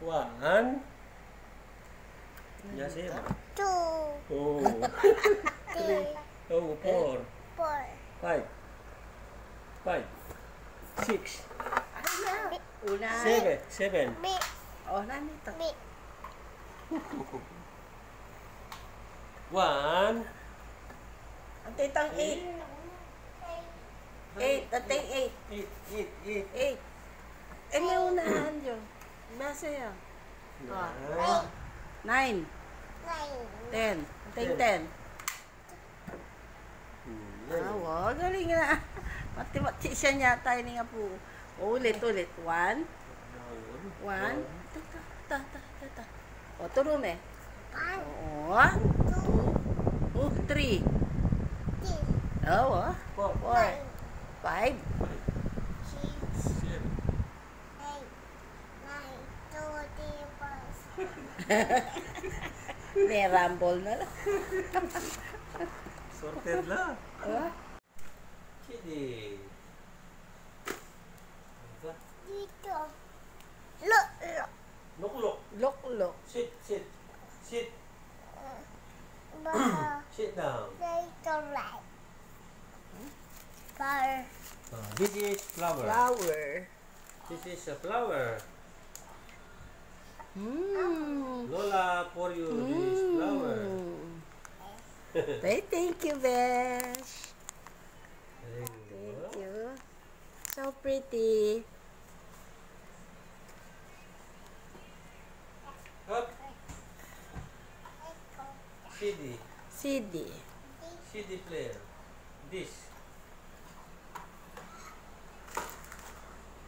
One. Yes, yeah. 2, Oh. 3, Oh, 4. 4. 5. 5. 6. Ano na? Una. 7. B, Oh, nandito. B. 1. Ang titang 8. 8. Ang ting 8. 8. 8. Eh, may unahan yun. Basa yan. Oh. 9. 9. 10. Ang ting 10. Ah, wow. Galing na. Mati-mati siya niya tayo nga po. Ulit. 1. 1. Ta. O, turo me. 1, Oo. 2, 3. 3, Oo. 4. 4. 5. 6, 8, 9, 2, 3, 4. May rumble na lang. Sorted lang. Oh. Chidi. Dito. Look. Look. Lok. Sit. Baka Sit down. dito right. Bar. This is flower. Flower. This is a flower. Lola, for you, this is flower. Thank you, Besh. Very Thank good. you. So pretty. Up. CD. CD player. This.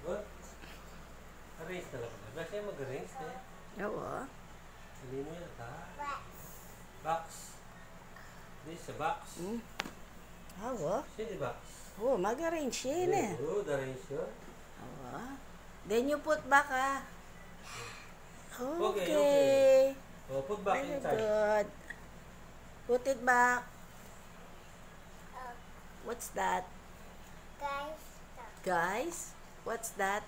Good. Arrange na lang. Basta yung mag-arrange na. Oo. Sabihin mo yan, ha? Box. This is a box. Oo. CD box. Oh, mag-arrange yun eh. Good, arrange yun. Oo. Then you put back ah. Okay. Okay. Oh, put back Very inside. good. Put it back. What's that? Guys? What's that?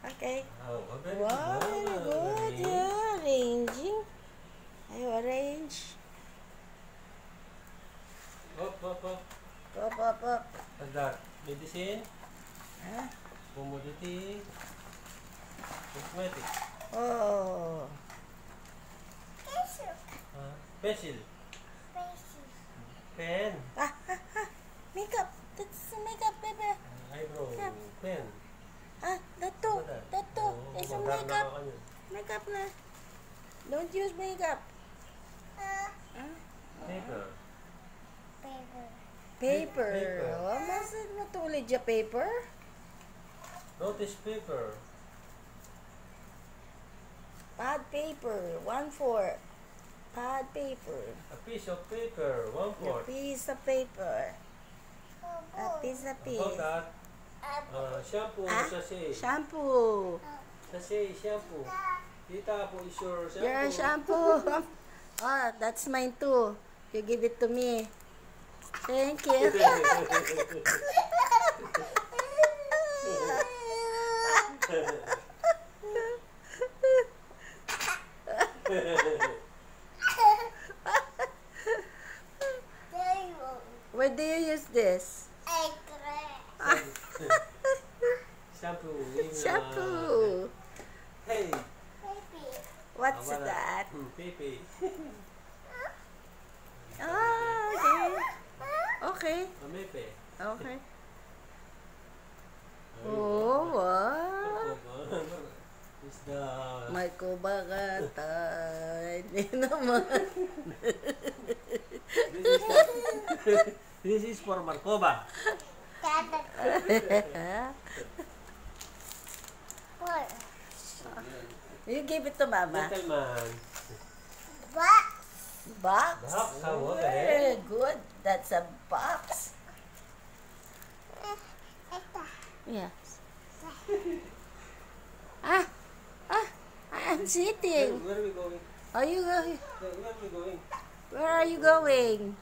Okay. Oh, very Wow, good. very good. Yeah, arranging. Ayo, arrange. Up. Up. What's that? Medicine? Huh? Commodity? Cosmetic? Oh. Pencil? Pen? Makeup. That's makeup, baby. Eyebrow? Makeup. Pen? That too. It's a makeup. Makeup na. Don't use makeup. Paper? Paper. Paper. Oh, masad mo to ulit yung paper? Notice paper? Pad paper. 1/4. Pad paper. A piece of paper? A 1/4? piece of paper. A piece of How piece. that? Shampoo, sachet. Shampoo. Sachet, shampoo. Tita po is your shampoo. Your shampoo. Oh, that's mine too. You give it to me. Thank you. Where do you use this? Shampoo. Shampoo. Hey. What's that? Pepe. Oh, okay. Mepe. Okay. Oh, wow. Is the... May kubagatan. Hindi naman. This is for Marcoba. You give it to Mama. Gentleman. Box. Box, how was it? Very good. That's a box. Yes. I'm sitting. Where are we going? Are you going? Where are we going? Where are you going?